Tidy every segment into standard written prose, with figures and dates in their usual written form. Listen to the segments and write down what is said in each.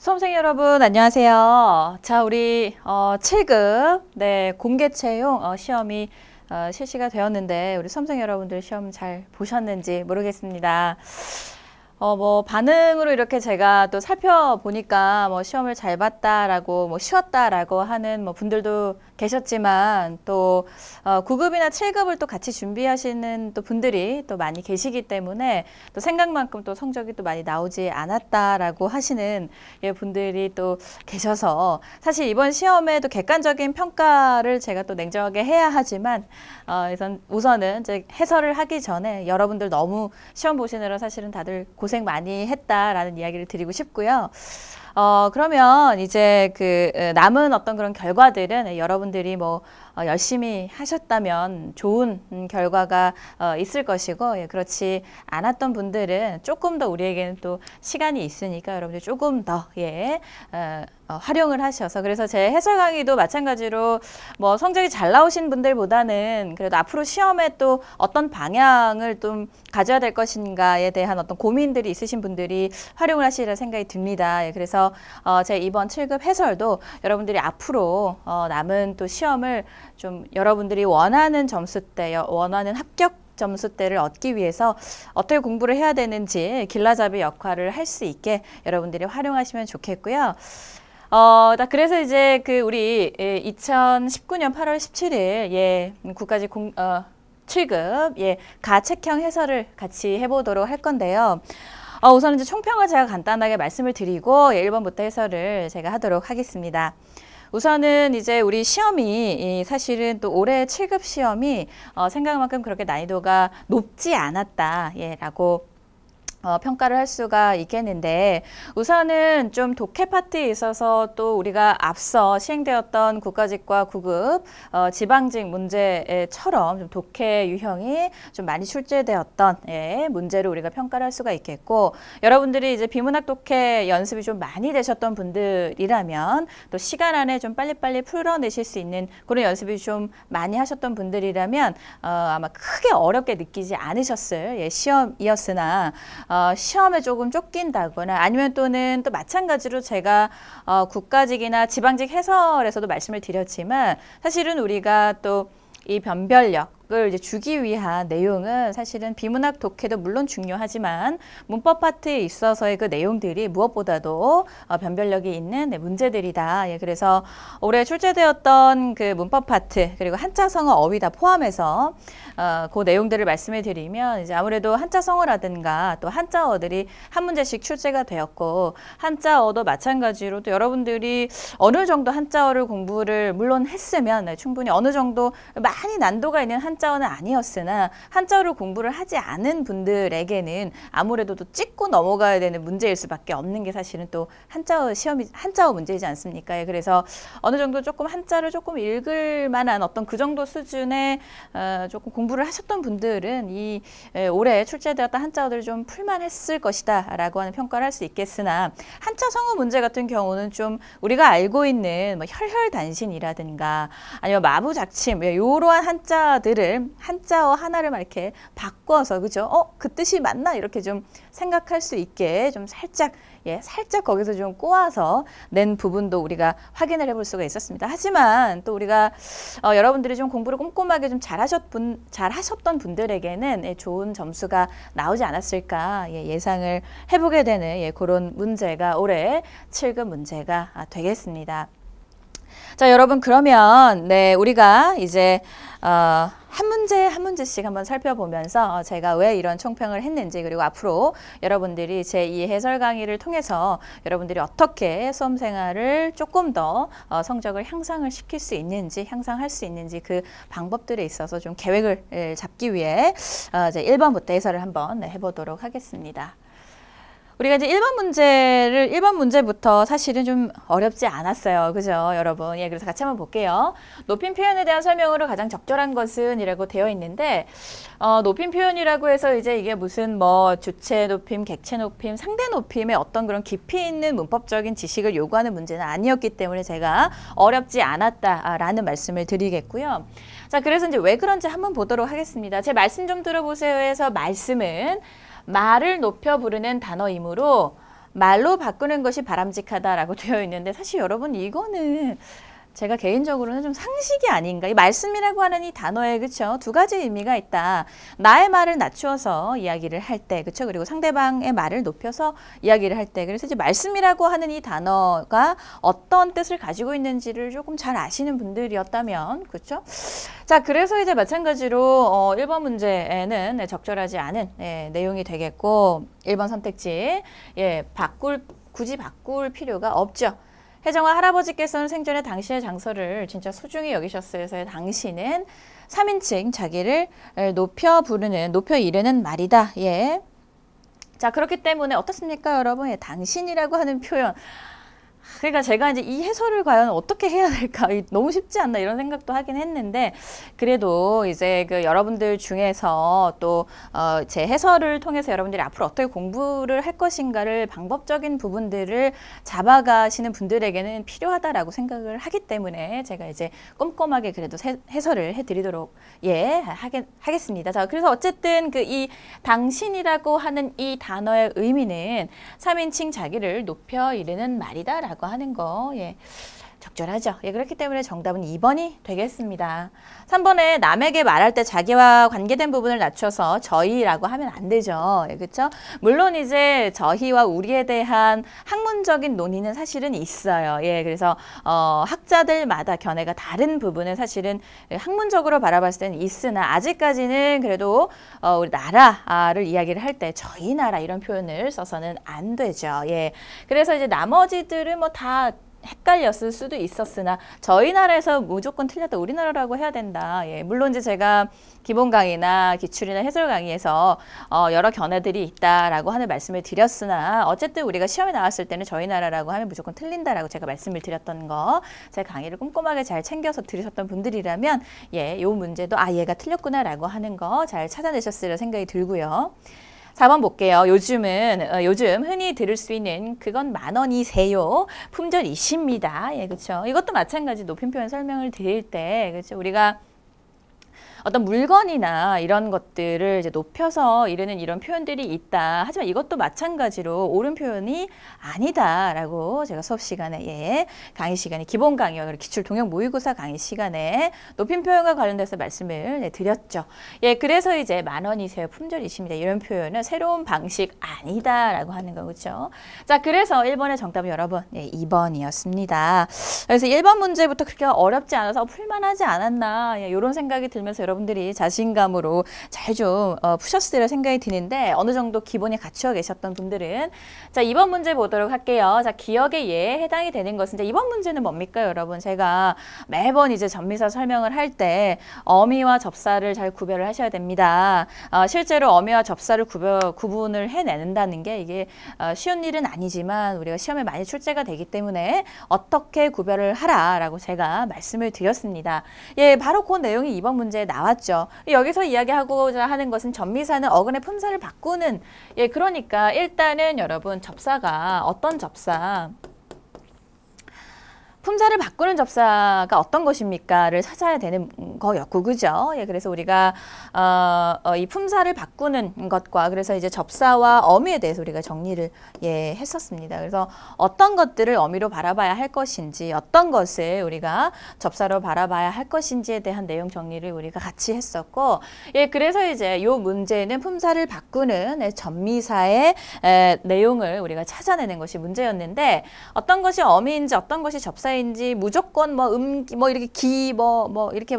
수험생 여러분 안녕하세요. 자, 우리 7급 공개 채용 시험이 실시가 되었는데 우리 수험생 여러분들 시험 잘 보셨는지 모르겠습니다. 뭐 반응으로 이렇게 제가 또 살펴보니까 뭐 시험을 잘 봤다라고 뭐 쉬웠다라고 하는 뭐 분들도 계셨지만 또 9급이나 7급을 또 같이 준비하시는 또 분들이 또 많이 계시기 때문에 또 생각만큼 또 성적이 또 많이 나오지 않았다라고 하시는 분들이 또 계셔서 사실 이번 시험에 또 객관적인 평가를 제가 또 냉정하게 해야 하지만 우선은 이제 해설을 하기 전에 여러분들 너무 시험 보시느라 사실은 다들 고생 많이 했다라는 이야기를 드리고 싶고요. 그러면 이제 남은 어떤 그런 결과들은 여러분들이 뭐 열심히 하셨다면 좋은 결과가 있을 것이고, 그렇지 않았던 분들은 조금 더 우리에게는 또 시간이 있으니까 여러분들 조금 더 활용을 하셔서, 그래서 제 해설 강의도 마찬가지로 뭐 성적이 잘 나오신 분들보다는 그래도 앞으로 시험에 또 어떤 방향을 좀 가져야 될 것인가에 대한 어떤 고민들이 있으신 분들이 활용을 하시리라 생각이 듭니다. 그래서 제 이번 7급 해설도 여러분들이 앞으로 남은 또 시험을 좀 여러분들이 원하는 점수대, 원하는 합격 점수대를 얻기 위해서 어떻게 공부를 해야 되는지 길라잡이 역할을 할 수 있게 여러분들이 활용하시면 좋겠고요. 그래서 이제 우리 2019년 8월 17일 국가직 7급 가책형 해설을 같이 해보도록 할 건데요. 우선 이제 총평을 제가 간단하게 말씀을 드리고 1번부터 해설을 제가 하도록 하겠습니다. 우선은 이제 우리 시험이 사실은 또 올해 7급 시험이 생각만큼 그렇게 난이도가 높지 않았다 라고 평가를 할 수가 있겠는데, 우선은 좀 독해 파트에 있어서 또 우리가 앞서 시행되었던 국가직과 9급 지방직 문제처럼 좀 독해 유형이 좀 많이 출제되었던 문제를 우리가 평가를 할 수가 있겠고, 여러분들이 이제 비문학 독해 연습이 좀 많이 되셨던 분들이라면 또 시간 안에 좀 빨리빨리 풀어내실 수 있는 그런 연습이 좀 많이 하셨던 분들이라면 아마 크게 어렵게 느끼지 않으셨을 시험이었으나 시험에 조금 쫓긴다거나 아니면 또는 또 마찬가지로 제가 국가직이나 지방직 해설에서도 말씀을 드렸지만, 사실은 우리가 또 이 변별력을 이제 주기 위한 내용은 사실은 비문학 독해도 물론 중요하지만 문법 파트에 있어서의 그 내용들이 무엇보다도 변별력이 있는 문제들이다. 그래서 올해 출제되었던 그 문법 파트 그리고 한자성어 어휘 다 포함해서 그 내용들을 말씀해 드리면, 이제 아무래도 한자성어라든가 또 한자어들이 한 문제씩 출제가 되었고, 한자어도 마찬가지로 또 여러분들이 어느 정도 한자어를 공부를 물론 했으면 충분히 어느 정도 많이 난도가 있는 한자어는 아니었으나 한자어를 공부를 하지 않은 분들에게는 아무래도 또 찍고 넘어가야 되는 문제일 수밖에 없는 게 사실은 또 한자어 시험이 한자어 문제이지 않습니까? 그래서 어느 정도 조금 한자를 조금 읽을 만한 어떤 그 정도 수준의 조금 공부를 하셨던 분들은 이 올해 출제되었던 한자어들을 좀 풀만했을 것이다 라고 하는 평가를 할 수 있겠으나, 한자 성어 문제 같은 경우는 좀 우리가 알고 있는 뭐 혈혈단신이라든가 아니면 마부작침 이러한 한자들을 한자어 하나를 막 이렇게 바꿔서 그죠? 그 뜻이 맞나? 이렇게 좀 생각할 수 있게 좀 살짝 거기서 좀 꼬아서 낸 부분도 우리가 확인을 해볼 수가 있었습니다. 하지만 또 우리가 여러분들이 좀 공부를 꼼꼼하게 좀 잘하셨던 분들에게는 좋은 점수가 나오지 않았을까 예상을 해보게 되는 그런 문제가 올해 7급 문제가 되겠습니다. 자, 여러분, 그러면 우리가 이제 한 문제 한 문제씩 한번 살펴보면서 제가 왜 이런 총평을 했는지, 그리고 앞으로 여러분들이 제 이 해설 강의를 통해서 여러분들이 어떻게 수험 생활을 조금 더 성적을 향상을 시킬 수 있는지, 향상할 수 있는지 그 방법들에 있어서 좀 계획을 잡기 위해 이제 1번부터 해설을 한번 해보도록 하겠습니다. 우리가 이제 1번 문제부터 사실은 좀 어렵지 않았어요. 그죠, 여러분? 그래서 같이 한번 볼게요. 높임 표현에 대한 설명으로 가장 적절한 것은 이라고 되어 있는데, 높임 표현이라고 해서 이제 이게 무슨 뭐 주체 높임, 객체 높임, 상대 높임의 어떤 그런 깊이 있는 문법적인 지식을 요구하는 문제는 아니었기 때문에 제가 어렵지 않았다라는 말씀을 드리겠고요. 자, 그래서 이제 왜 그런지 한번 보도록 하겠습니다. 제 말씀 좀 들어보세요 해서 말씀은 말을 높여 부르는 단어이므로 말로 바꾸는 것이 바람직하다라고 되어 있는데 사실 여러분 이거는 제가 개인적으로는 좀 상식이 아닌가. 이 말씀이라고 하는 이 단어에 그쵸? 두 가지 의미가 있다. 나의 말을 낮추어서 이야기를 할 때, 그쵸? 그리고 상대방의 말을 높여서 이야기를 할 때. 그래서 이제 말씀이라고 하는 이 단어가 어떤 뜻을 가지고 있는지를 조금 잘 아시는 분들이었다면, 그쵸? 자, 그래서 이제 마찬가지로 1번 문제에는 적절하지 않은 내용이 되겠고, 1번 선택지, 굳이 바꿀 필요가 없죠. 혜정아 할아버지께서는 생전에 당신의 장서를 진짜 소중히 여기셨어요. 그래서 당신은 3인칭 자기를 높여 이르는 말이다. 예. 자, 그렇기 때문에 어떻습니까, 여러분? 당신이라고 하는 표현. 그러니까 제가 이제 이 해설을 과연 어떻게 해야 될까 너무 쉽지 않나 이런 생각도 하긴 했는데 그래도 이제 그 여러분들 중에서 또 제 해설을 통해서 여러분들이 앞으로 어떻게 공부를 할 것인가를 방법적인 부분들을 잡아가시는 분들에게는 필요하다라고 생각을 하기 때문에 제가 이제 꼼꼼하게 그래도 해설을 해드리도록 하겠습니다. 자, 그래서 어쨌든 그 이 당신이라고 하는 이 단어의 의미는 3인칭 자기를 높여 이르는 말이다라고 하는 거 적절하죠. 그렇기 때문에 정답은 2번이 되겠습니다. 3번에 남에게 말할 때 자기와 관계된 부분을 낮춰서 저희라고 하면 안 되죠. 그렇죠? 물론 이제 저희와 우리에 대한 학문적인 논의는 사실은 있어요. 그래서 학자들마다 견해가 다른 부분은 사실은 학문적으로 바라봤을 때는 있으나 아직까지는 그래도 우리 나라를 이야기를 할 때 저희 나라 이런 표현을 써서는 안 되죠. 그래서 이제 나머지들은 뭐 다 헷갈렸을 수도 있었으나 저희 나라에서 무조건 틀렸다 우리나라라고 해야 된다. 물론 이제 제가 기본 강의나 기출이나 해설 강의에서 여러 견해들이 있다라고 하는 말씀을 드렸으나 어쨌든 우리가 시험에 나왔을 때는 저희 나라라고 하면 무조건 틀린다라고 제가 말씀을 드렸던 거 제 강의를 꼼꼼하게 잘 챙겨서 들으셨던 분들이라면 이 문제도 얘가 틀렸구나라고 하는 거 잘 찾아내셨으리라 생각이 들고요. 4번 볼게요. 요즘 흔히 들을 수 있는 그건 10,000원이세요. 품절이십니다. 그렇죠. 이것도 마찬가지 높임 표현 설명을 드릴 때 그렇죠. 우리가 어떤 물건이나 이런 것들을 이제 높여서 이르는 이런 표현들이 있다. 하지만 이것도 마찬가지로 옳은 표현이 아니다라고 제가 수업 시간에 강의 시간에 기본 강의와 기출 동영 모의고사 강의 시간에 높임 표현과 관련돼서 말씀을 드렸죠. 그래서 이제 10,000원이세요. 품절이십니다. 이런 표현은 새로운 방식 아니다라고 하는 거 그렇죠. 자, 그래서 1번의 정답은 여러분 2번이었습니다. 그래서 1번 문제부터 그렇게 어렵지 않아서 풀만하지 않았나 이런 생각이 들면서 여러분들이 자신감으로 잘 좀 푸셨으리라 생각이 드는데 어느 정도 기본에 갖추어 계셨던 분들은 자 2번 문제 보도록 할게요. 자 기억의 예에 해당이 되는 것은 이제 2번 문제는 뭡니까 여러분? 제가 매번 이제 전미사 설명을 할 때 어미와 접사를 잘 구별을 하셔야 됩니다. 실제로 어미와 접사를 구분을 해내는다는 게 이게 쉬운 일은 아니지만 우리가 시험에 많이 출제가 되기 때문에 어떻게 구별을 하라라고 제가 말씀을 드렸습니다. 바로 그 내용이 2번 문제에 나왔죠. 여기서 이야기하고자 하는 것은 전미사는 어근의 품사를 바꾸는 그러니까 일단은 여러분 접사가 어떤 접사 품사를 바꾸는 접사가 어떤 것입니까를 찾아야 되는 거였고 그죠? 그래서 우리가 이 품사를 바꾸는 것과 그래서 이제 접사와 어미에 대해서 우리가 정리를 했었습니다. 그래서 어떤 것들을 어미로 바라봐야 할 것인지 어떤 것을 우리가 접사로 바라봐야 할 것인지에 대한 내용 정리를 우리가 같이 했었고 그래서 이제 이 문제는 품사를 바꾸는 전미사의 내용을 우리가 찾아내는 것이 문제였는데 어떤 것이 어미인지 어떤 것이 접사 인지 무조건 이렇게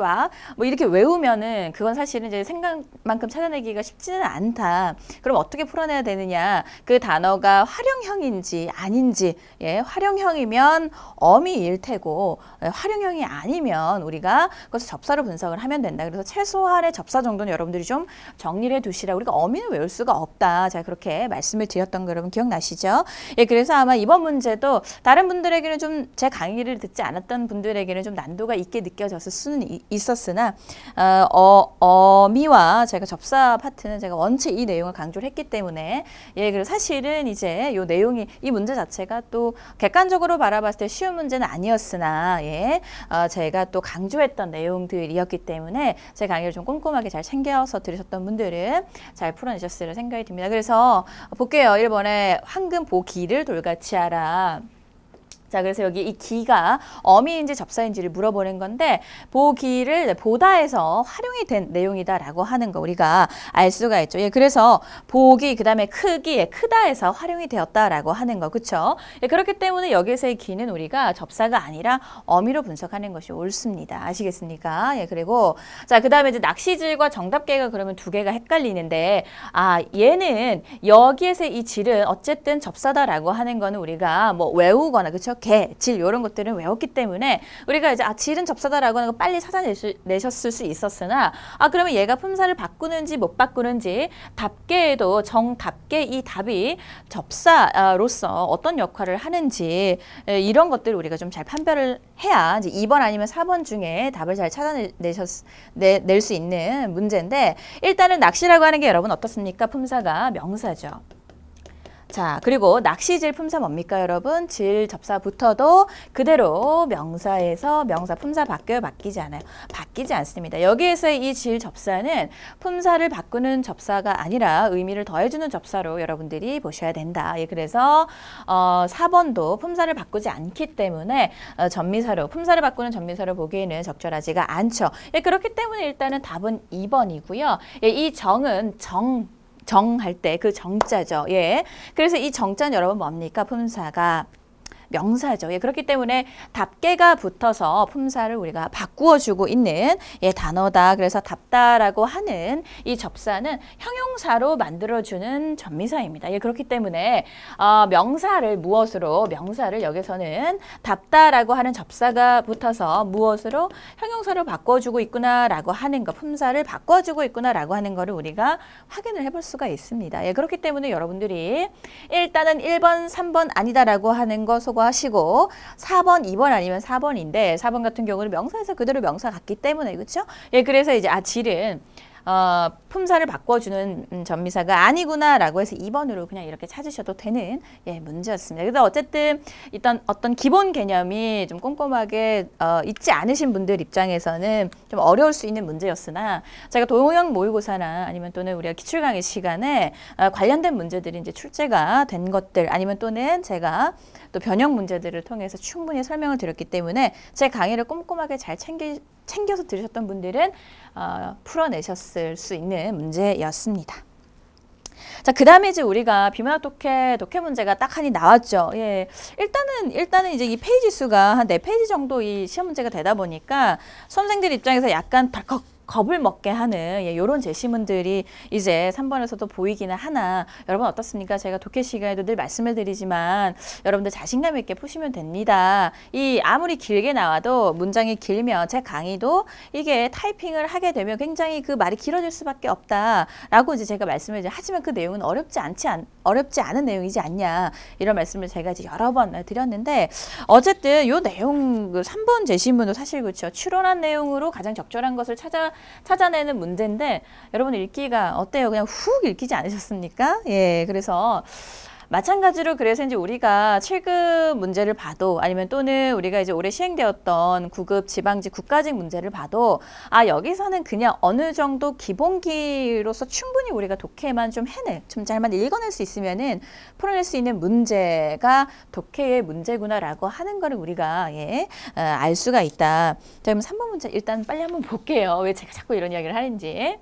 이렇게 외우면은 그건 사실은 이제 생각만큼 찾아내기가 쉽지는 않다. 그럼 어떻게 풀어내야 되느냐? 그 단어가 활용형인지 아닌지, 활용형이면 어미일 테고 활용형이 아니면 우리가 그것을 접사로 분석을 하면 된다. 그래서 최소한의 접사 정도는 여러분들이 좀 정리를 해두시라. 우리가 어미는 외울 수가 없다. 제가 그렇게 말씀을 드렸던 거 여러분 기억나시죠? 그래서 아마 이번 문제도 다른 분들에게는 좀 제 강의 강의를 듣지 않았던 분들에게는 좀 난도가 있게 느껴졌을 수는 있었으나 어미와 제가 접사 파트는 제가 원체 이 내용을 강조를 했기 때문에 예, 그리고 사실은 이제 요 내용이 이 문제 자체가 또 객관적으로 바라봤을 때 쉬운 문제는 아니었으나 예, 제가 또 강조했던 내용들이었기 때문에 제 강의를 좀 꼼꼼하게 잘 챙겨서 들으셨던 분들은 잘 풀어내셨을 생각이 듭니다. 그래서 볼게요. 1번에 황금 보기를 돌같이 하라. 자, 그래서 여기 이 기가 어미인지 접사인지를 물어보는 건데 보기를 보다에서 활용이 된 내용이다라고 하는 거 우리가 알 수가 있죠. 예, 그래서 보기 그다음에 크기 크다에서 활용이 되었다라고 하는 거 그렇죠? 예, 그렇기 때문에 여기서의 기는 우리가 접사가 아니라 어미로 분석하는 것이 옳습니다. 아시겠습니까? 예, 그리고 자, 그다음에 이제 낚시질과 정답계가 그러면 두 개가 헷갈리는데 얘는 여기에서 이 질은 어쨌든 접사다라고 하는 거는 우리가 뭐 외우거나 그렇죠? 개, 질 이런 것들은 외웠기 때문에 우리가 이제 질은 접사다라고 하는 거 빨리 찾아내셨을 수 있었으나 그러면 얘가 품사를 바꾸는지 못 바꾸는지 답계에도 정답게 이 답이 접사로서 어떤 역할을 하는지 이런 것들을 우리가 좀 잘 판별을 해야 이제 2번 아니면 4번 중에 답을 잘 찾아낼 수 있는 문제인데 일단은 낚시라고 하는 게 여러분 어떻습니까? 품사가 명사죠. 자, 그리고 낚시질 품사 뭡니까, 여러분? 질 접사부터도 그대로 명사에서 명사 품사 바뀌어요? 바뀌지 않아요? 바뀌지 않습니다. 여기에서의 이 질 접사는 품사를 바꾸는 접사가 아니라 의미를 더해주는 접사로 여러분들이 보셔야 된다. 예, 그래서 4번도 품사를 바꾸지 않기 때문에 전미사로, 품사를 바꾸는 전미사로 보기에는 적절하지가 않죠. 예, 그렇기 때문에 일단은 답은 2번이고요. 예, 이 정은 정할 때 그 정자죠. 예. 그래서 이 정자는 여러분 뭡니까? 품사가 명사죠. 예, 그렇기 때문에 답계가 붙어서 품사를 우리가 바꾸어주고 있는 단어다. 그래서 답다라고 하는 이 접사는 형용사로 만들어주는 전미사입니다. 예, 그렇기 때문에 명사를 여기서는 답다라고 하는 접사가 붙어서 무엇으로 형용사로 바꿔주고 있구나라고 하는 거, 품사를 바꿔주고 있구나라고 하는 거를 우리가 확인을 해볼 수가 있습니다. 예, 그렇기 때문에 여러분들이 일단은 1번, 3번 아니다라고 하는 거 하시고 4번, 2번 아니면 4번인데 4번 같은 경우는 명사에서 그대로 명사 같기 때문에 그렇죠? 예, 그래서 이제 질은 품사를 바꿔주는 전미사가 아니구나라고 해서 2번으로 그냥 이렇게 찾으셔도 되는 문제였습니다. 그래서 어쨌든 일단 어떤 기본 개념이 좀 꼼꼼하게 있지 않으신 분들 입장에서는 좀 어려울 수 있는 문제였으나 제가 도형 모의고사나 아니면 또는 우리가 기출 강의 시간에 관련된 문제들이 이제 출제가 된 것들 아니면 또는 제가 또 변형 문제들을 통해서 충분히 설명을 드렸기 때문에 제 강의를 꼼꼼하게 잘 챙겨서 들으셨던 분들은 풀어내셨을 수 있는 문제였습니다. 자, 그 다음에 이제 우리가 비문학 독해 문제가 딱 하니 나왔죠. 예. 일단은 이제 이 페이지 수가 한 4페이지 정도 이 시험 문제가 되다 보니까 수험생들 입장에서 약간 덜컥 겁을 먹게 하는 이런 제시문들이 이제 3번에서도 보이기는 하나 여러분 어떻습니까? 제가 독해 시간에도 늘 말씀을 드리지만 여러분들 자신감 있게 푸시면 됩니다. 아무리 길게 나와도 문장이 길면 제 강의도 이게 타이핑을 하게 되면 굉장히 그 말이 길어질 수밖에 없다라고 이제 제가 말씀을 하지만 그 내용은 어렵지 않은 내용이지 않냐 이런 말씀을 제가 이제 여러 번 드렸는데 어쨌든 요 내용 3번 제시문도 사실 그렇죠. 추론한 내용으로 가장 적절한 것을 찾아내는 문제인데 여러분 읽기가 어때요? 그냥 훅 읽히지 않으셨습니까? 예, 그래서 마찬가지로 그래서 이제 우리가 7급 문제를 봐도 아니면 또는 우리가 이제 올해 시행되었던 9급 지방직 국가직 문제를 봐도 여기서는 그냥 어느 정도 기본기로서 충분히 우리가 독해만 좀 잘만 읽어낼 수 있으면은 풀어낼 수 있는 문제가 독해의 문제구나라고 하는 거를 우리가 알 수가 있다. 자, 그럼 3번 문제 일단 빨리 한번 볼게요. 왜 제가 자꾸 이런 이야기를 하는지.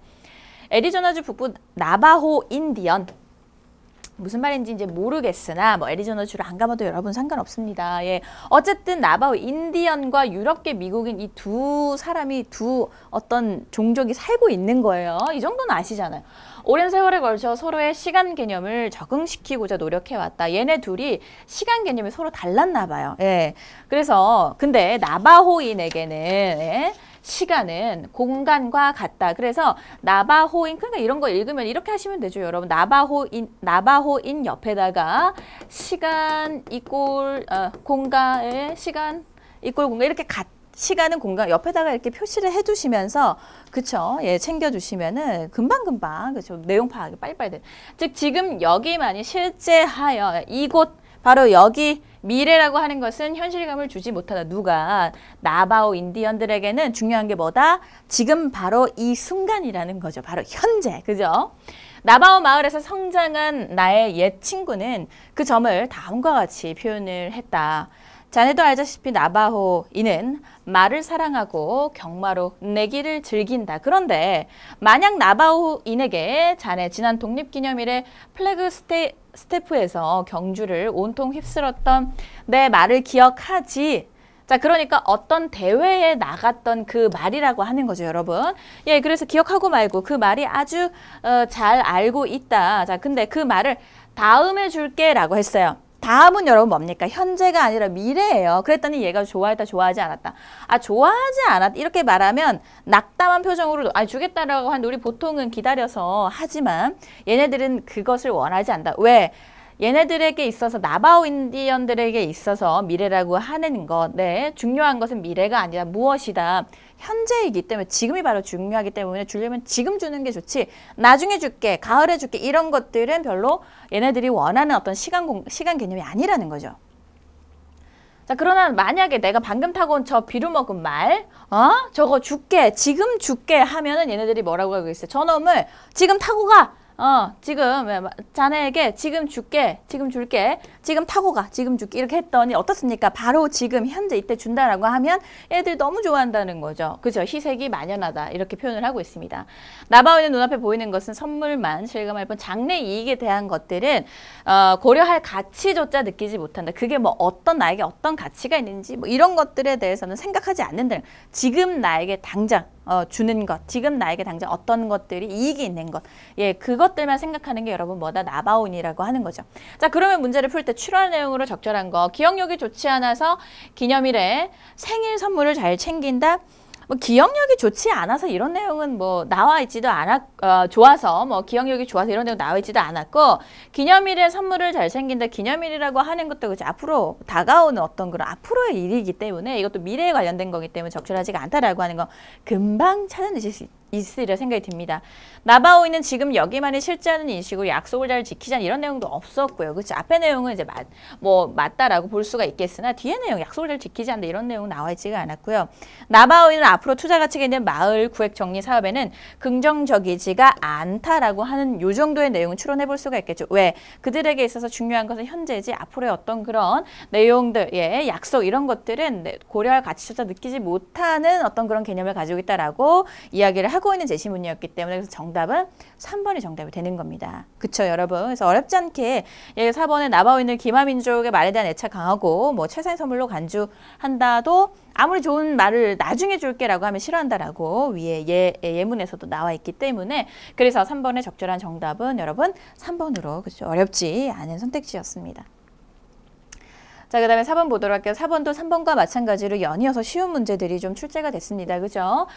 애리조나주 북부 나바호 인디언 무슨 말인지 이제 모르겠으나 뭐 애리조나주를 안 가봐도 여러분 상관없습니다. 예. 어쨌든 나바호 인디언과 유럽계 미국인 이 두 사람이 두 어떤 종족이 살고 있는 거예요. 이 정도는 아시잖아요. 오랜 세월에 걸쳐 서로의 시간 개념을 적응시키고자 노력해왔다. 얘네 둘이 시간 개념이 서로 달랐나 봐요. 예. 그래서 근데 나바호인에게는 시간은 공간과 같다. 그래서 나바호인 그러니까 이런 거 읽으면 이렇게 하시면 되죠, 여러분. 나바호인 옆에다가 시간 이꼴 공간의 시간 이꼴 공간 이렇게 시간은 공간 옆에다가 이렇게 표시를 해두시면서 그쵸? 예, 챙겨주시면은 금방금방 그쵸? 내용 파악이 빨리빨리 돼. 즉 지금 여기만이 실제하여 이곳 바로 여기 미래라고 하는 것은 현실감을 주지 못하다. 누가? 나바오 인디언들에게는 중요한 게 뭐다? 지금 바로 이 순간이라는 거죠. 바로 현재. 그죠? 나바오 마을에서 성장한 나의 옛 친구는 그 점을 다음과 같이 표현을 했다. 자네도 알다시피 나바호인은 말을 사랑하고 경마로 내기를 즐긴다. 그런데 만약 나바호인에게 자네 지난 독립기념일에 플래그 스태프에서 경주를 온통 휩쓸었던 내 말을 기억하지? 자, 그러니까 어떤 대회에 나갔던 그 말이라고 하는 거죠, 여러분. 예, 그래서 기억하고 말고 그 말이 아주 잘 알고 있다. 자, 근데 그 말을 다음에 줄게라고 했어요. 다음은 여러분 뭡니까? 현재가 아니라 미래예요. 그랬더니 얘가 좋아했다, 좋아하지 않았다. 아, 좋아하지 않았다. 이렇게 말하면 낙담한 표정으로 주겠다라고 하는데 우리 보통은 기다려서 하지만 얘네들은 그것을 원하지 않는다. 왜? 얘네들에게 있어서 나바오 인디언들에게 있어서 미래라고 하는 것, 네, 중요한 것은 미래가 아니라 무엇이다. 현재이기 때문에 지금이 바로 중요하기 때문에 주려면 지금 주는 게 좋지 나중에 줄게, 가을에 줄게 이런 것들은 별로 얘네들이 원하는 어떤 시간 개념이 아니라는 거죠. 자, 그러나 만약에 내가 방금 타고 온 저 비루먹은 말, 저거 줄게, 지금 줄게 하면은 얘네들이 뭐라고 하고 있어요? 저놈을 지금 타고 가! 지금 자네에게 지금 줄게, 지금 줄게, 지금 타고 가, 지금 줄게 이렇게 했더니 어떻습니까? 바로 지금 현재 이때 준다라고 하면 애들이 너무 좋아한다는 거죠. 그죠? 희색이 만연하다 이렇게 표현을 하고 있습니다. 나바오의 눈앞에 보이는 것은 선물만 실감할 뿐 장래 이익에 대한 것들은 고려할 가치조차 느끼지 못한다. 그게 뭐 나에게 어떤 가치가 있는지 뭐 이런 것들에 대해서는 생각하지 않는다. 지금 나에게 당장 주는 것, 지금 나에게 당장 어떤 것들이 이익이 있는 것, 예, 그것들만 생각하는 게 여러분 뭐다? 나바오인이라고 하는 거죠. 자, 그러면 문제를 풀 때 출연 내용으로 적절한 거, 기억력이 좋지 않아서 기념일에 생일 선물을 잘 챙긴다. 뭐 기억력이 좋지 않아서 이런 내용은 뭐 나와 있지도 좋아서 뭐 기억력이 좋아서 이런 내용 나와 있지도 않았고, 기념일에 선물을 잘 챙긴다. 기념일이라고 하는 것도 그치, 앞으로 다가오는 어떤 그런 앞으로의 일이기 때문에 이것도 미래에 관련된 거기 때문에 적절하지가 않다라고 하는 거 금방 찾아내실 수 있으리라 생각이 듭니다. 나바오인은 지금 여기만이 실제하는 인식으로 약속을 잘 지키자는 이런 내용도 없었고요. 그치? 앞에 내용은 이제 맞다라고 볼 수가 있겠으나 뒤에 내용 약속을 잘 지키지 않는다 이런 내용은 나와 있지가 않았고요. 나바오인은 앞으로 투자 가치가 있는 마을 구획 정리 사업에는 긍정적이지가 않다라고 하는 요 정도의 내용은 추론해 볼 수가 있겠죠. 왜? 그들에게 있어서 중요한 것은 현재지 앞으로의 어떤 그런 내용들, 예, 약속 이런 것들은 고려할 가치조차 느끼지 못하는 어떤 그런 개념을 가지고 있다라고 이야기를 하고 있는 제시문이었기 때문에 그래서 정답은 3번이 정답이 되는 겁니다. 그쵸, 여러분? 그래서 어렵지 않게 4번에 나바오인은 기마민족의 말에 대한 애착 강하고 뭐 최상의 선물로 간주한다도 아무리 좋은 말을 나중에 줄게라고 하면 싫어한다라고 위에 예문에서도 나와 있기 때문에 그래서 3번의 적절한 정답은 여러분 3번으로 그렇죠, 어렵지 않은 선택지였습니다. 자, 그 다음에 4번 보도록 할게요. 4번도 3번과 마찬가지로 연이어서 쉬운 문제들이 좀 출제가 됐습니다. 그죠?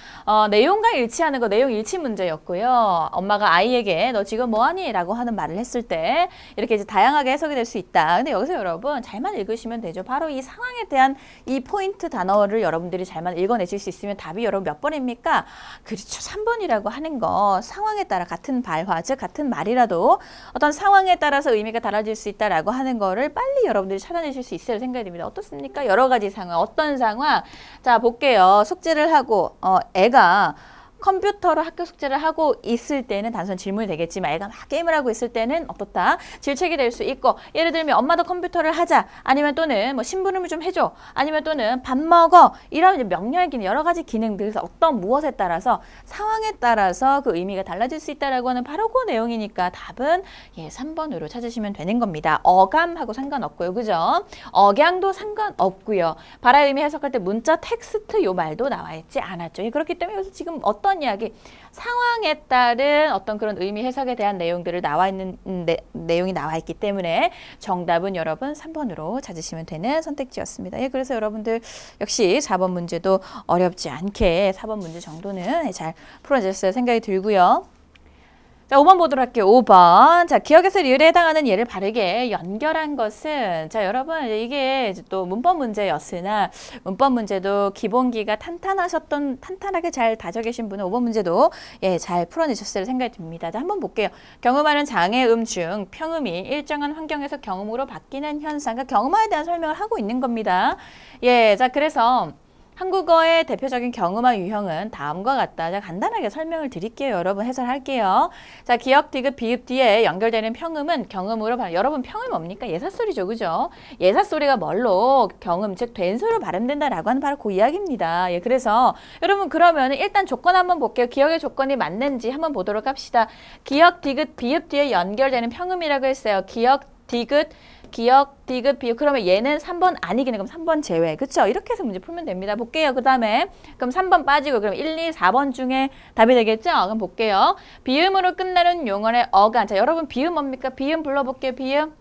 내용과 일치하는 거, 내용 일치 문제였고요. 엄마가 아이에게 너 지금 뭐하니? 라고 하는 말을 했을 때 이렇게 이제 다양하게 해석이 될 수 있다. 근데 여기서 여러분 잘만 읽으시면 되죠. 바로 이 상황에 대한 이 포인트 단어를 여러분들이 잘만 읽어내실 수 있으면 답이 여러분 몇 번입니까? 그렇죠. 3번이라고 하는 거 상황에 따라 같은 발화, 즉 같은 말이라도 어떤 상황에 따라서 의미가 달라질 수 있다라고 하는 거를 빨리 여러분들이 찾아내실 수 있을 생각이 듭니다. 어떻습니까? 여러 가지 상황. 어떤 상황? 자, 볼게요. 숙제를 하고 애가 컴퓨터로 학교 숙제를 하고 있을 때는 단순 질문이 되겠지만 애가 막 게임을 하고 있을 때는 어떻다? 질책이 될 수 있고 예를 들면 엄마도 컴퓨터를 하자 아니면 또는 뭐 심부름을 좀 해줘 아니면 또는 밥 먹어 이런 이제 명령의 기능 여러 가지 기능들 그래서 어떤 무엇에 따라서 상황에 따라서 그 의미가 달라질 수 있다라고 하는 바로 그 내용이니까 답은 3번으로 찾으시면 되는 겁니다. 어감하고 상관없고요. 그죠? 억양도 상관없고요. 발화 의미 해석할 때 문자 텍스트 요 말도 나와 있지 않았죠. 그렇기 때문에 여기서 지금 어떤 이야기, 상황에 따른 어떤 그런 의미 해석에 대한 내용들을 나와 있는 내용이 나와 있기 때문에 정답은 여러분 3번으로 찾으시면 되는 선택지였습니다. 그래서 여러분들 역시 4번 문제도 어렵지 않게 4번 문제 정도는 잘 풀어졌을 생각이 들고요. 자, 5번 보도록 할게요. 5번. 자, 기억에서 리을에 해당하는 예를 바르게 연결한 것은, 자, 여러분, 이게 또 문법 문제였으나, 문법 문제도 기본기가 탄탄하게 잘 다져 계신 분은 5번 문제도 예, 잘 풀어내셨을 생각이 듭니다. 자, 한번 볼게요. 경음하는 장애음 중 평음이 일정한 환경에서 경음으로 바뀌는 현상, 그러니까 경음화에 대한 설명을 하고 있는 겁니다. 예, 자, 그래서 한국어의 대표적인 경음화 유형은 다음과 같다. 자, 간단하게 설명을 드릴게요. 여러분 해설할게요. 자, 기역, 디귿, 비읍 뒤에 연결되는 평음은 경음으로 여러분 평음이 뭡니까? 예사소리죠. 그죠? 예사소리가 뭘로 경음, 즉 된소리로 발음된다라고 하는 바로 그 이야기입니다. 예, 그래서 여러분 그러면 일단 조건 한번 볼게요. 기역의 조건이 맞는지 한번 보도록 합시다. 기역, 디귿, 비읍 뒤에 연결되는 평음이라고 했어요. 기역, 디귿, 비읍. 그러면 얘는 3번 아니긴 해. 그럼 3번 제외. 그쵸? 이렇게 해서 문제 풀면 됩니다. 볼게요. 그 다음에 그럼 3번 빠지고 그럼 1, 2, 4번 중에 답이 되겠죠? 그럼 볼게요. 비음으로 끝나는 용언의 어간. 자, 여러분 비음 뭡니까? 비음 불러볼게요. 비음.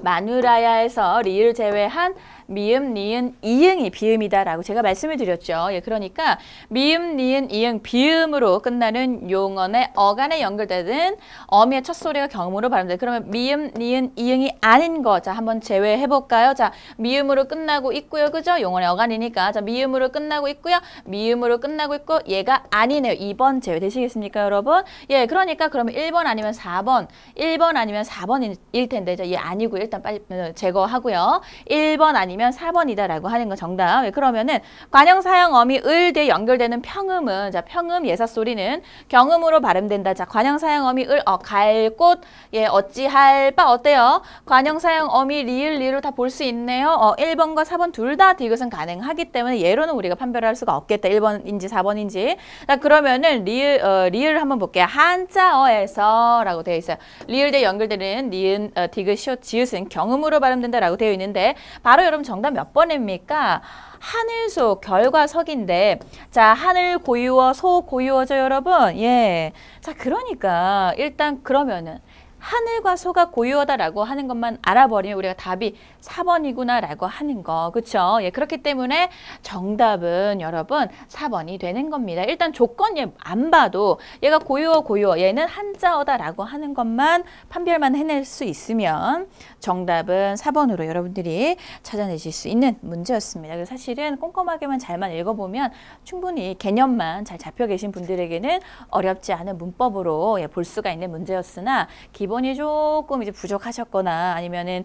마누라야에서 리을 제외한 미음, 니은, 이응이 비음이다라고 제가 말씀을 드렸죠. 예, 그러니까 미음, 니은, 이응, 비음으로 끝나는 용언의 어간에 연결되는 어미의 첫 소리가 경음으로 발음돼요. 그러면 미음, 니은, 이응이 아닌 거. 자, 한번 제외해 볼까요? 자, 미음으로 끝나고 있고요. 그죠? 용언의 어간이니까. 자, 미음으로 끝나고 있고요. 미음으로 끝나고 있고 얘가 아니네요. 2번 제외 되시겠습니까, 여러분? 예, 그러니까 그러면 1번 아니면 4번. 1번 아니면 4번일 텐데. 자, 얘 아니고 일단 빨리 제거하고요. 1번 아니면 4번이다라고 하는 거 정답. 예, 그러면은 관형, 사형, 어미, 을 뒤에 연결되는 평음은 자, 평음 예사 소리는 경음으로 발음된다. 자, 관형, 사형, 어미, 을, 갈, 꽃, 예, 어찌할 바 어때요? 관형, 사형, 어미, 리을, 리로 다 볼 수 있네요. 1번과 4번 둘 다 디귿은 가능하기 때문에 예로는 우리가 판별할 수가 없겠다. 1번인지 4번인지. 자, 그러면은 리을 한번 볼게요. 한자어에서라고 되어 있어요. 리을 뒤에 연결되는 니은, 디귿, 시옷, 지읒은 경음으로 발음된다라고 되어 있는데 바로 여러분 정답 몇 번입니까? 하늘소 결과석인데 자, 하늘 고유어, 소 고유어죠, 여러분. 예. 자, 그러니까 일단 그러면은 하늘과 소가 고유어다라고 하는 것만 알아버리면 우리가 답이 4번이구나라고 하는 거. 그쵸? 예, 그렇기 때문에 정답은 여러분 4번이 되는 겁니다. 일단 조건 얘 안 봐도 얘가 고유어, 얘는 한자어다라고 하는 것만 판별만 해낼 수 있으면 정답은 4번으로 여러분들이 찾아내실 수 있는 문제였습니다. 그래서 사실은 꼼꼼하게만 잘만 읽어보면 충분히 개념만 잘 잡혀 계신 분들에게는 어렵지 않은 문법으로 볼 수가 있는 문제였으나 기본이 조금 이제 부족하셨거나 아니면은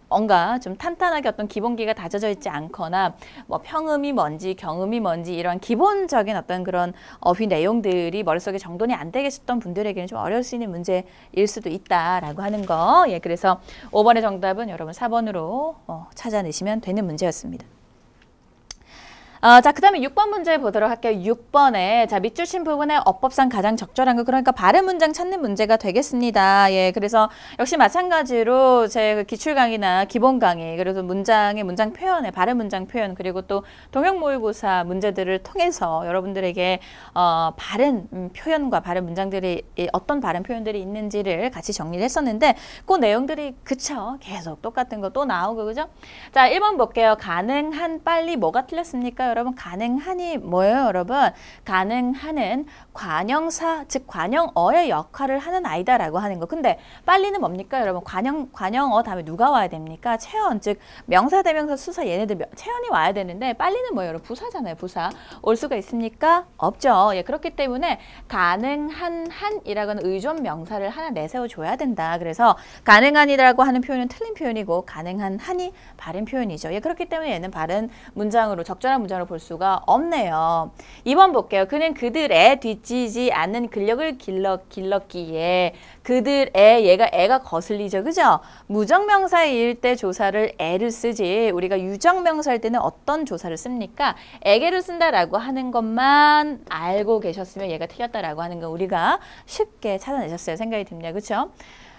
뭔가 좀 탄탄하게 어떤 기본기가 다져져 있지 않거나 뭐 평음이 뭔지 경음이 뭔지 이런 기본적인 어떤 그런 어휘 내용들이 머릿속에 정돈이 안 되게 있었던 분들에게는 좀 어려울 수 있는 문제일 수도 있다라고 하는 거. 예, 그래서 5번의 정답은 여러분 4번으로 찾아내시면 되는 문제였습니다. 자, 그 다음에 6번 문제 보도록 할게요. 6번에 자, 밑줄 친 부분에 어법상 가장 적절한 거 그러니까 발음 문장 찾는 문제가 되겠습니다. 예, 그래서 역시 마찬가지로 제 기출 강의나 기본 강의 그래서 문장의 문장 표현에 발음 문장 표현 그리고 또 동형 모의고사 문제들을 통해서 여러분들에게 발음 표현과 발음 문장들이 어떤 발음 표현들이 있는지를 같이 정리를 했었는데 그 내용들이 그쵸? 계속 똑같은 거 또 나오고 그죠? 자, 1번 볼게요. 가능한 빨리 뭐가 틀렸습니까? 여러분 가능한이 뭐예요, 여러분? 가능한은 관형사, 즉 관형어의 역할을 하는 아이다라고 하는 거. 근데 빨리는 뭡니까, 여러분? 관형어 다음에 누가 와야 됩니까? 체언, 즉 명사, 대명사, 수사 얘네들 체언이 와야 되는데 빨리는 뭐예요, 여러분? 부사잖아요, 부사. 올 수가 있습니까? 없죠. 예, 그렇기 때문에 가능한 한이라고 하는 의존 명사를 하나 내세워 줘야 된다. 그래서 가능한이라고 하는 표현은 틀린 표현이고 가능한 한이 바른 표현이죠. 예, 그렇기 때문에 얘는 바른 문장으로 적절한 문장으로 볼 수가 없네요. 2번 볼게요. 그는 그들의 뒤지지 않는 근력을 길렀기에 그들의 얘가 애가 거슬리죠. 그죠? 무정명사일 때 조사를 애를 쓰지 우리가 유정명사일 때는 어떤 조사를 씁니까? 애게를 쓴다라고 하는 것만 알고 계셨으면 얘가 틀렸다라고 하는 거 우리가 쉽게 찾아내셨어요. 생각이 듭니다. 그렇죠?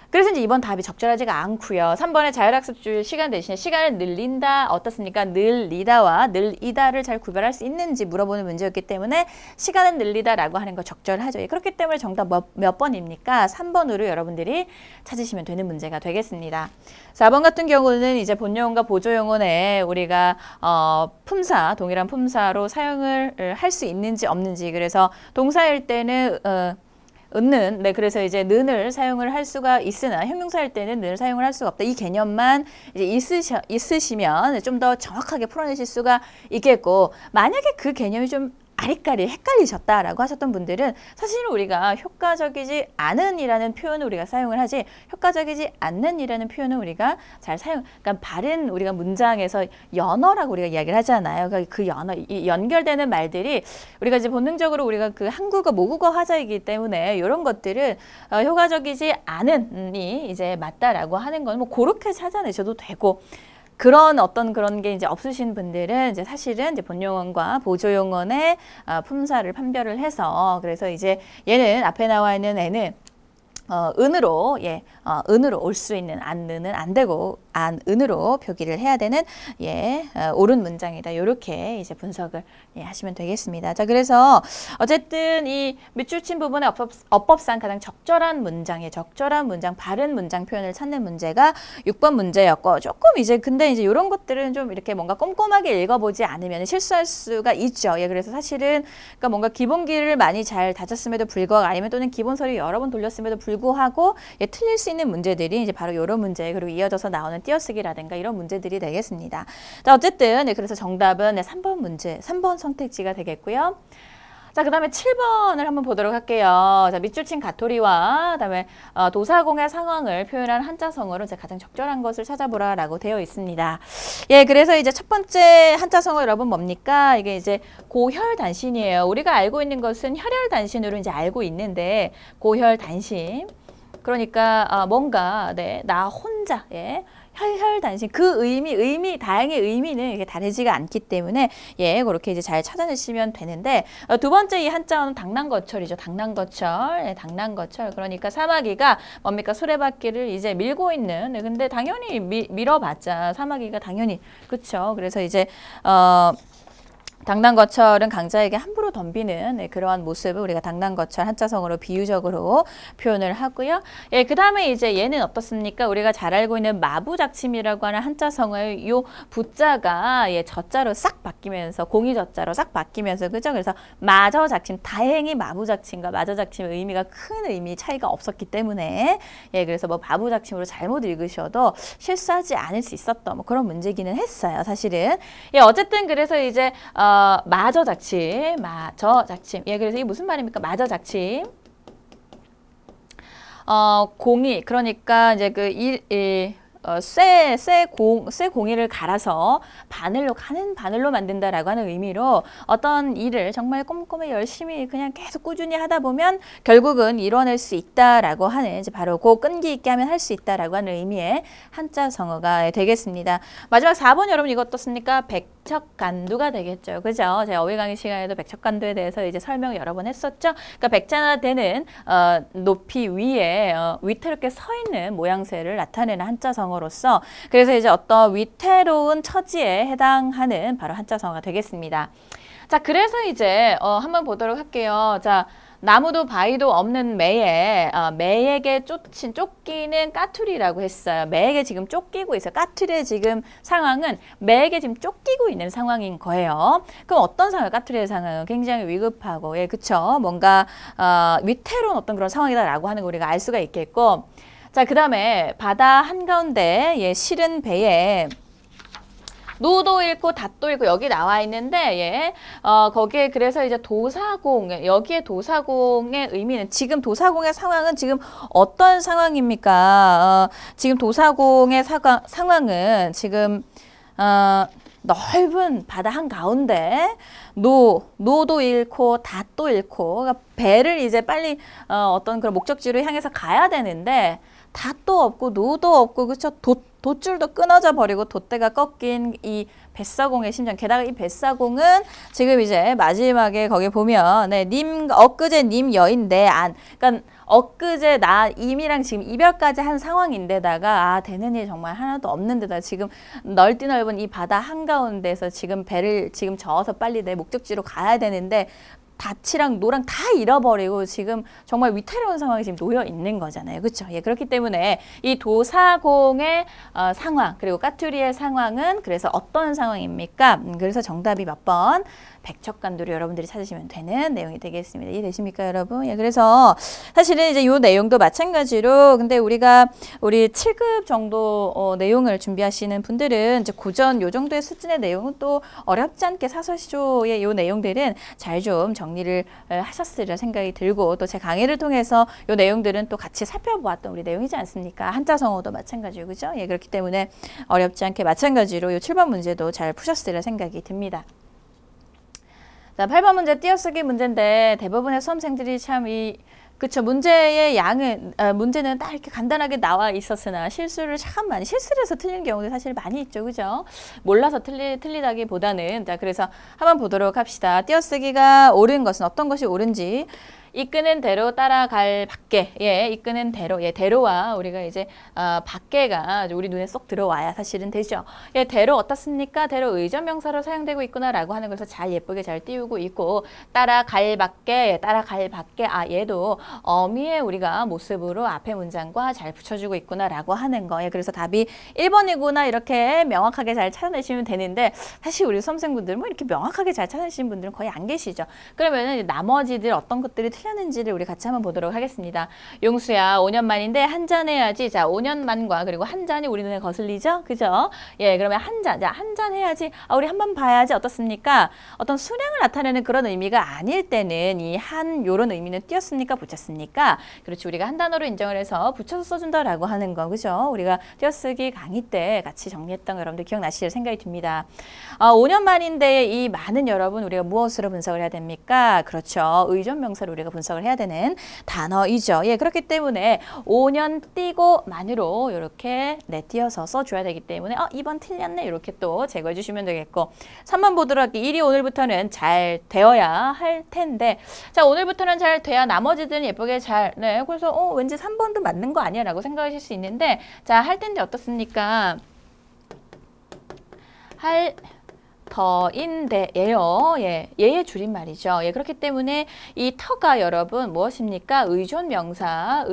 그래서 이제 2번 답이 적절하지가 않고요. 3번에 자율학습줄 시간 대신에 시간을 늘린다 어떻습니까? 늘리다와 늘이다를 잘 구별할 수 있는지 물어보는 문제였기 때문에 시간을 늘리다라고 하는 거 적절하죠. 그렇기 때문에 정답 몇 번입니까? 3번으로 여러분들이 찾으시면 되는 문제가 되겠습니다. 4번 같은 경우는 이제 본용어과 보조용어에 우리가 품사, 동일한 품사로 사용을 할 수 있는지 없는지 그래서 동사일 때는 는, 네, 그래서 이제 는을 사용을 할 수가 있으나 형용사일 때는 는을 사용을 할 수가 없다. 이 개념만 이제 있으시면 좀 더 정확하게 풀어내실 수가 있겠고, 만약에 그 개념이 좀 아리까리 헷갈리셨다라고 하셨던 분들은 사실은 우리가 효과적이지 않은이라는 표현을 우리가 사용을 하지, 효과적이지 않는이라는 표현은 우리가 잘 그러니까 바른 우리가 문장에서 연어라고 우리가 이야기를 하잖아요. 그러니까 그 연어, 이 연결되는 말들이 우리가 이제 본능적으로 우리가 그 한국어 모국어 화자이기 때문에 이런 것들은 효과적이지 않은이 이제 맞다라고 하는 건 뭐 그렇게 찾아내셔도 되고, 그런 어떤 그런 게 이제 없으신 분들은 이제 사실은 이제 본용어과 보조용어의 품사를 판별을 해서, 그래서 이제 얘는 앞에 나와 있는 애는 은으로, 은으로 올 수 있는 안는은 안 되고 은으로 표기를 해야 되는 옳은 문장이다. 이렇게 이제 분석을 하시면 되겠습니다. 자, 그래서 어쨌든 이 밑줄 친 부분의 어법상 가장 적절한 문장, 바른 문장 표현을 찾는 문제가 6번 문제였고, 조금 이제 근데 이제 이런 것들은 좀 이렇게 뭔가 꼼꼼하게 읽어보지 않으면 실수할 수가 있죠. 그래서 사실은 그러니까 뭔가 기본기를 많이 잘 다졌음에도 불구하고, 아니면 또는 기본서류 여러 번 돌렸음에도 불구하고 틀릴 수 있는 문제들이 이제 바로 이런 문제, 그리고 이어져서 나오는 띄어쓰기라든가 이런 문제들이 되겠습니다. 자, 어쨌든 그래서 정답은 3번 문제, 3번 선택지가 되겠고요. 자, 그 다음에 7번을 한번 보도록 할게요. 자, 밑줄 친 가토리와 그다음에 도사공의 상황을 표현한 한자성어로 가장 적절한 것을 찾아보라라고 되어 있습니다. 그래서 이제 첫 번째 한자성어 여러분 뭡니까? 이게 이제 고혈단신이에요. 우리가 알고 있는 것은 혈혈단신으로 이제 알고 있는데, 고혈단신. 그러니까 뭔가 나 혼자 혈혈단신, 그 다행의 의미는 이게 다르지가 않기 때문에 그렇게 이제 잘 찾아내시면 되는데, 두 번째 이 한자어는 당난거철이죠. 당난거철, 당난거철. 그러니까 사마귀가 뭡니까? 수레바퀴를 이제 밀고 있는. 근데 당연히 밀어봤자 사마귀가 당연히, 그렇죠. 그래서 이제 당난거철은 강자에게 함부로 덤비는 그러한 모습을 우리가 당난거철 한자성어로 비유적으로 표현을 하고요. 그 다음에 이제 얘는 어떻습니까? 우리가 잘 알고 있는 마부작침이라고 하는 한자성어의 요 부자가 저자로 싹 바뀌면서, 공이저자로 싹 바뀌면서, 그죠? 그래서 마저작침, 다행히 마부작침과 마저작침의 의미가 큰 의미 차이가 없었기 때문에 그래서 뭐 마부작침으로 잘못 읽으셔도 실수하지 않을 수 있었던 뭐 그런 문제기는 했어요, 사실은. 어쨌든 그래서 이제 마저작침. 그래서 이게 무슨 말입니까? 마저작침. 공이, 그러니까 이제 쇠 공이를 갈아서 바늘로 만든다라고 하는 의미로 어떤 일을 정말 꼼꼼히 열심히 그냥 계속 꾸준히 하다 보면 결국은 이뤄낼 수 있다라고 하는, 이제 바로 끈기 있게 하면 할 수 있다라고 하는 의미의 한자성어가 되겠습니다. 마지막 4번 여러분 이거 어떻습니까? 백척간두가 되겠죠. 그죠? 제가 어휘 강의 시간에도 백척간두에 대해서 이제 설명을 여러 번 했었죠. 그러니까 백자되는 높이 위에 위태롭게 서 있는 모양새를 나타내는 한자성어로서, 그래서 이제 어떤 위태로운 처지에 해당하는 바로 한자성어가 되겠습니다. 자, 그래서 이제 한번 보도록 할게요. 자, 나무도 바위도 없는 매에게 쫓기는 까투리라고 했어요. 매에게 지금 쫓기고 있어요. 까투리의 지금 상황은 매에게 지금 쫓기고 있는 상황인 거예요. 그럼 어떤 상황? 까투리의 상황은 굉장히 위급하고, 그쵸? 뭔가 위태로운 어떤 그런 상황이다라고 하는 거 우리가 알 수가 있겠고, 자, 그 다음에 바다 한가운데 실은 배에 노도 잃고 닷도 잃고 여기 나와 있는데 거기에 그래서 이제 도사공, 여기에 도사공의 의미는, 지금 도사공의 상황은 지금 어떤 상황입니까? 지금 도사공의 상황은 지금 넓은 바다 한가운데 노도 잃고 닷도 잃고, 그러니까 배를 이제 빨리 어떤 그런 목적지로 향해서 가야 되는데 닷도 없고 노도 없고, 그렇죠? 돛줄도 끊어져 버리고 돛대가 꺾인 이 뱃사공의 심정. 게다가 이 뱃사공은 지금 이제 마지막에 거기 보면 엊그제 님 여인데 그러니까 엊그제 나 임이랑 지금 이별까지 한 상황인데다가 되는 일 정말 하나도 없는데다 지금 넓디 넓은 이 바다 한가운데서 지금 배를 지금 저어서 빨리 내 목적지로 가야 되는데 다치랑 노랑 다 잃어버리고 지금 정말 위태로운 상황이 지금 놓여 있는 거잖아요. 그렇죠? 예, 그렇기 때문에 이 도사공의 상황 그리고 까투리의 상황은 그래서 어떤 상황입니까? 그래서 정답이 몇 번? 백척간도를 여러분들이 찾으시면 되는 내용이 되겠습니다. 이해되십니까, 여러분? 예, 그래서 사실은 이제 이 내용도 마찬가지로 근데 우리 7급 정도 내용을 준비하시는 분들은 이제 고전 요 정도의 수준의 내용은 또 어렵지 않게 사설시조의 요 내용들은 잘 좀 정리를 하셨으리라 생각이 들고 또 제 강의를 통해서 요 내용들은 또 같이 살펴보았던 우리 내용이지 않습니까? 한자성어도 마찬가지고 그죠? 예, 그렇기 때문에 어렵지 않게 마찬가지로 요 7번 문제도 잘 푸셨으리라 생각이 듭니다. 자, 8번 문제 띄어쓰기 문제인데 대부분의 수험생들이 참 그쵸. 문제의 양은, 문제는 딱 이렇게 간단하게 나와 있었으나 실수를 참 많이, 실수를 해서 틀린 경우도 사실 많이 있죠. 그죠? 몰라서 틀리다기보다는. 자, 그래서 한번 보도록 합시다. 띄어쓰기가 옳은 것은 어떤 것이 옳은지. 이끄는 대로 따라갈 밖에, 예, 이끄는 대로, 예, 대로와 우리가 이제 밖에가 우리 눈에 쏙 들어와야 사실은 되죠. 예, 대로 어떻습니까? 대로 의존명사로 사용되고 있구나라고 하는 것을 잘 예쁘게 잘 띄우고 있고 따라갈 밖에, 예, 따라갈 밖에, 얘도 어미의 우리가 모습으로 앞에 문장과 잘 붙여주고 있구나라고 하는 거. 예, 그래서 답이 1번이구나 이렇게 명확하게 잘 찾아내시면 되는데 사실 우리 수험생분들 뭐 이렇게 명확하게 잘 찾아내시는 분들은 거의 안 계시죠. 그러면은 나머지들 어떤 것들이 틀렸는지를 우리 같이 한번 보도록 하겠습니다. 용수야, 5년 만인데 한 잔 해야지. 자, 5년 만과 그리고 한 잔이 우리 눈에 거슬리죠? 그죠? 예, 그러면 한 잔. 자, 한 잔 해야지. 우리 한번 봐야지. 어떻습니까? 어떤 수량을 나타내는 그런 의미가 아닐 때는 이 한 요런 의미는 띄었습니까? 붙였습니까? 그렇지. 우리가 한 단어로 인정을 해서 붙여서 써준다라고 하는 거. 그죠? 우리가 띄어쓰기 강의 때 같이 정리했던 거 여러분들 기억나실 생각이 듭니다. 5년 만인데 이 많은 여러분 우리가 무엇으로 분석을 해야 됩니까? 그렇죠. 의존명사로 우리가 분석을 해야 되는 단어이죠. 예, 그렇기 때문에 5년 띄고 만으로 이렇게 띄어서 써줘야 되기 때문에 2번 틀렸네 이렇게 또 제거해 주시면 되겠고 3번 보도록 할게요. 일이 오늘부터는 잘 되어야 할 텐데 자, 오늘부터는 잘 돼야 나머지들은 예쁘게 잘 그래서 왠지 3번도 맞는 거 아니야 라고 생각하실 수 있는데 자, 할 텐데 어떻습니까? 할 더인데예요. 예, 얘의 줄임말이죠. 예, 그렇기 때문에 이 터가 여러분 무엇입니까? 의존명사.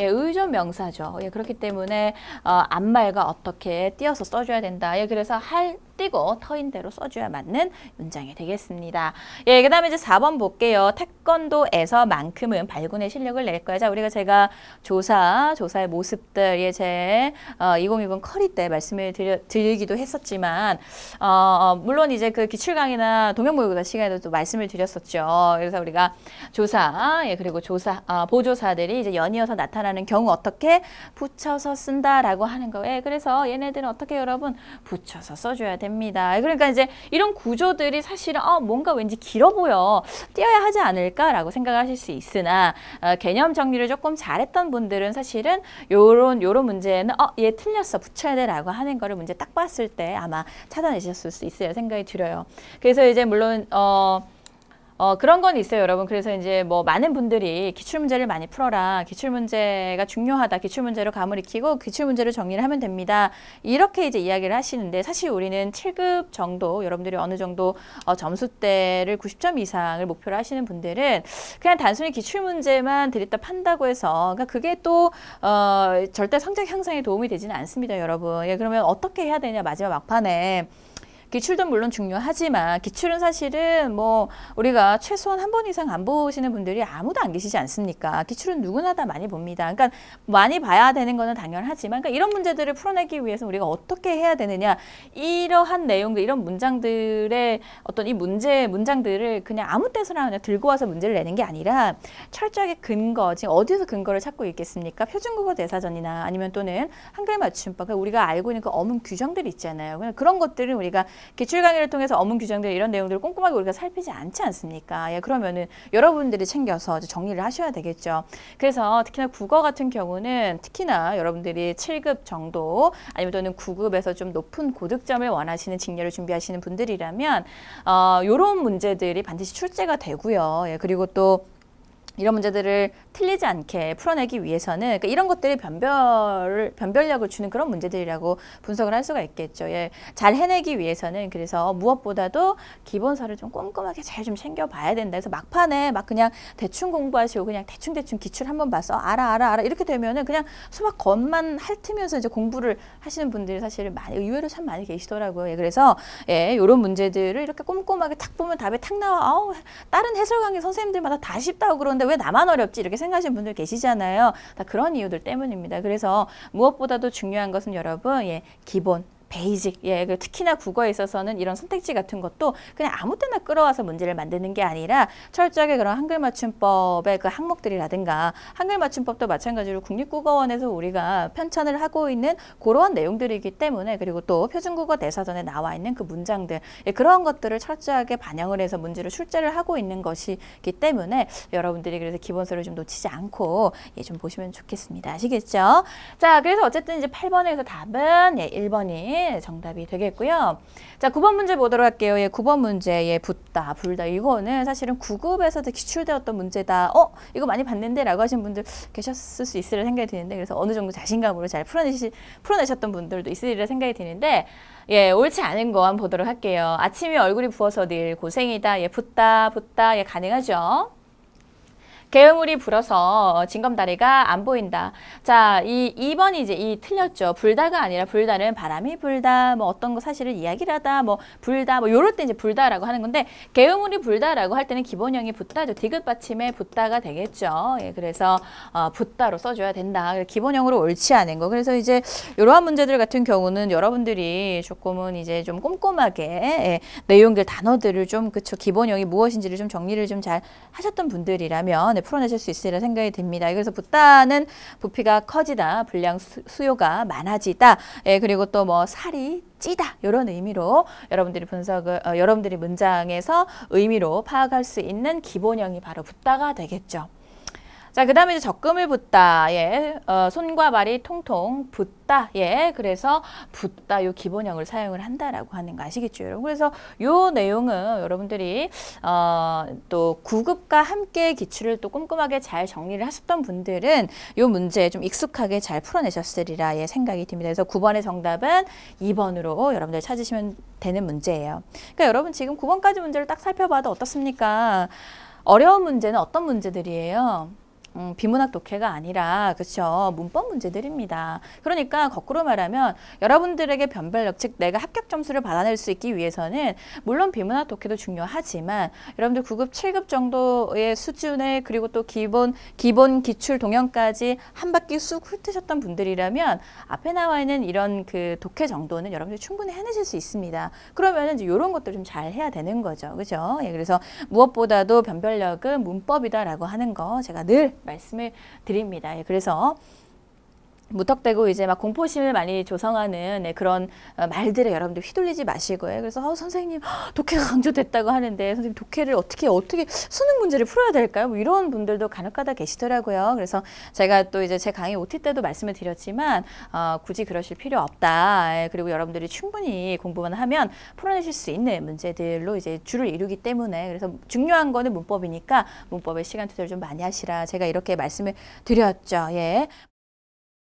예, 의존명사죠. 예, 그렇기 때문에 앞말과 어떻게 띄어서 써줘야 된다. 예, 그래서 할 띄고 터인 대로 써줘야 맞는 문장이 되겠습니다. 예, 그 다음에 이제 4번 볼게요. 태권도에서만큼은 발군의 실력을 낼 거야. 자, 제가 조사의 모습들, 예, 제 2020 커리 때 말씀을 드리기도 했었지만, 물론 이제 그 기출강의나 동영모의고사 시간에도 또 말씀을 드렸었죠. 그래서 우리가 조사, 예, 그리고 보조사들이 이제 연이어서 나타나는 경우 어떻게 붙여서 쓴다라고 하는 거예요. 그래서 얘네들은 어떻게 여러분 붙여서 써줘야 됩니다. 그러니까 이제 이런 구조들이 사실은 뭔가 왠지 길어 보여 띄어야 하지 않을까라고 생각하실 수 있으나 개념 정리를 조금 잘했던 분들은 사실은 요런 문제는 얘 틀렸어 붙여야 돼라고 하는 거를 문제 딱 봤을 때 아마 찾아내셨을 수 있어요 생각이 들어요. 그래서 이제 물론 그런 건 있어요, 여러분. 그래서 이제 뭐 많은 분들이 기출문제를 많이 풀어라. 기출문제가 중요하다. 기출문제로 감을 익히고 기출문제를 정리를 하면 됩니다. 이렇게 이제 이야기를 하시는데 사실 우리는 7급 정도 여러분들이 어느 정도 점수대를 90점 이상을 목표로 하시는 분들은 그냥 단순히 기출문제만 들이다 판다고 해서 그러니까 그게 또 절대 성적 향상에 도움이 되지는 않습니다, 여러분. 예, 그러면 어떻게 해야 되냐, 마지막 막판에. 기출도 물론 중요하지만 기출은 사실은 뭐 우리가 최소한 한 번 이상 안 보시는 분들이 아무도 안 계시지 않습니까? 기출은 누구나 다 많이 봅니다. 그러니까 많이 봐야 되는 거는 당연하지만 그러니까 이런 문제들을 풀어내기 위해서 우리가 어떻게 해야 되느냐 이러한 내용들, 이런 문장들의 어떤 이 문장들을 그냥 아무 때서나 그냥 들고 와서 문제를 내는 게 아니라 철저하게 근거, 지금 어디서 근거를 찾고 있겠습니까? 표준국어 대사전이나 아니면 또는 한글 맞춤법, 그러니까 우리가 알고 있는 그 어문 규정들이 있잖아요. 그런 것들을 우리가 기출 강의를 통해서 어문 규정들 이런 내용들을 꼼꼼하게 우리가 살피지 않지 않습니까? 예, 그러면은 여러분들이 챙겨서 정리를 하셔야 되겠죠. 그래서 특히나 국어 같은 경우는 특히나 여러분들이 7급 정도 아니면 또는 9급에서 좀 높은 고득점을 원하시는 직렬을 준비하시는 분들이라면 이런 문제들이 반드시 출제가 되고요. 예, 그리고 또 이런 문제들을 틀리지 않게 풀어내기 위해서는 그러니까 이런 것들이 변별력을 주는 그런 문제들이라고 분석을 할 수가 있겠죠. 예, 잘 해내기 위해서는 그래서 무엇보다도 기본서를 좀 꼼꼼하게 잘 좀 챙겨봐야 된다. 그래서 막판에 막 그냥 대충 공부하시고 그냥 대충 기출 한번 봐서 알아 이렇게 되면은 그냥 수학 겉만 핥으면서 이제 공부를 하시는 분들이 사실 많이 의외로 참 많이 계시더라고요. 예, 그래서 예, 이런 문제들을 이렇게 꼼꼼하게 탁 보면 답이 탁 나와. 아우, 다른 해설 강의 선생님들마다 다 쉽다고 그러는데 왜 나만 어렵지? 이렇게 생각하시는 분들 계시잖아요. 다 그런 이유들 때문입니다. 그래서 무엇보다도 중요한 것은 여러분, 예, 기본. 베이직, 예, 특히나 국어에 있어서는 이런 선택지 같은 것도 그냥 아무 때나 끌어와서 문제를 만드는 게 아니라 철저하게 그런 한글 맞춤법의 그 항목들이라든가 한글 맞춤법도 마찬가지로 국립국어원에서 우리가 편찬을 하고 있는 그러한 내용들이기 때문에 그리고 또 표준국어 대사전에 나와 있는 그 문장들, 예, 그런 것들을 철저하게 반영을 해서 문제를 출제를 하고 있는 것이기 때문에 여러분들이 그래서 기본서를 좀 놓치지 않고 예, 좀 보시면 좋겠습니다. 아시겠죠? 자, 그래서 어쨌든 이제 8번에서 답은 예, 1번이 정답이 되겠고요. 자, 9번 문제 보도록 할게요. 예, 9번 문제, 예, 붙다, 불다. 이거는 사실은 9급에서도 기출되었던 문제다. 이거 많이 봤는데? 라고 하신 분들 계셨을 수 있으리라 생각이 드는데, 그래서 어느 정도 자신감으로 잘 풀어내셨던 분들도 있으리라 생각이 드는데, 예, 옳지 않은 거 한번 보도록 할게요. 아침에 얼굴이 부어서 늘 고생이다. 예, 붙다, 예, 가능하죠? 개음울이 불어서 징검다리가 안 보인다. 자, 이 2번이 이제 틀렸죠. 불다가 아니라 불다는 바람이 불다, 뭐 어떤 거 사실을 이야기를 하다, 뭐 불다, 뭐 요럴 때 이제 불다라고 하는 건데 개음울이 불다라고 할 때는 기본형이 붙다죠. 디귿 받침에 붙다가 되겠죠. 예, 그래서 붙다로 써줘야 된다. 기본형으로 옳지 않은 거. 그래서 이제 이러한 문제들 같은 경우는 여러분들이 조금은 이제 좀 꼼꼼하게 예, 내용들, 단어들을 좀 그쵸 기본형이 무엇인지를 좀 정리를 좀 잘 하셨던 분들이라면 풀어내실 수 있으리라 생각이 듭니다. 그래서 붙다는 부피가 커지다, 분량 수요가 많아지다, 예, 그리고 또 뭐 살이 찌다 이런 의미로 여러분들이 여러분들이 문장에서 의미로 파악할 수 있는 기본형이 바로 붙다가 되겠죠. 자, 그 다음에 이제 적금을 붓다. 예, 손과 발이 통통 붙다. 예, 그래서 붙다. 요 기본형을 사용을 한다라고 하는 거 아시겠죠, 여러분? 그래서 요 내용은 여러분들이 또 9급과 함께 기출을 또 꼼꼼하게 잘 정리를 하셨던 분들은 요 문제 좀 익숙하게 잘 풀어내셨으리라 예, 생각이 듭니다. 그래서 9번의 정답은 2번으로 여러분들 찾으시면 되는 문제예요. 그러니까 여러분 지금 9번까지 문제를 딱 살펴봐도 어떻습니까? 어려운 문제는 어떤 문제들이에요? 비문학 독해가 아니라 그렇죠, 문법 문제들입니다. 그러니까 거꾸로 말하면 여러분들에게 변별력, 즉 내가 합격 점수를 받아낼 수 있기 위해서는 물론 비문학 독해도 중요하지만 여러분들 9급, 7급 정도의 수준의 그리고 또 기본 기출 동영까지 한 바퀴 쑥 훑으셨던 분들이라면 앞에 나와 있는 이런 그 독해 정도는 여러분들이 충분히 해내실 수 있습니다. 그러면 이제 이런 것들 좀 잘 해야 되는 거죠, 그죠? 예, 그래서 무엇보다도 변별력은 문법이다라고 하는 거 제가 늘 말씀을 드립니다. 예, 그래서 무턱대고 이제 막 공포심을 많이 조성하는 그런 말들에 여러분들 휘둘리지 마시고요. 그래서 선생님 독해가 강조됐다고 하는데 선생님 독해를 어떻게 수능 문제를 풀어야 될까요? 뭐 이런 분들도 간혹가다 계시더라고요. 그래서 제가 또 이제 제 강의 OT 때도 말씀을 드렸지만 굳이 그러실 필요 없다. 그리고 여러분들이 충분히 공부만 하면 풀어내실 수 있는 문제들로 이제 줄을 이루기 때문에 그래서 중요한 거는 문법이니까 문법에 시간 투자를 좀 많이 하시라 제가 이렇게 말씀을 드렸죠. 예.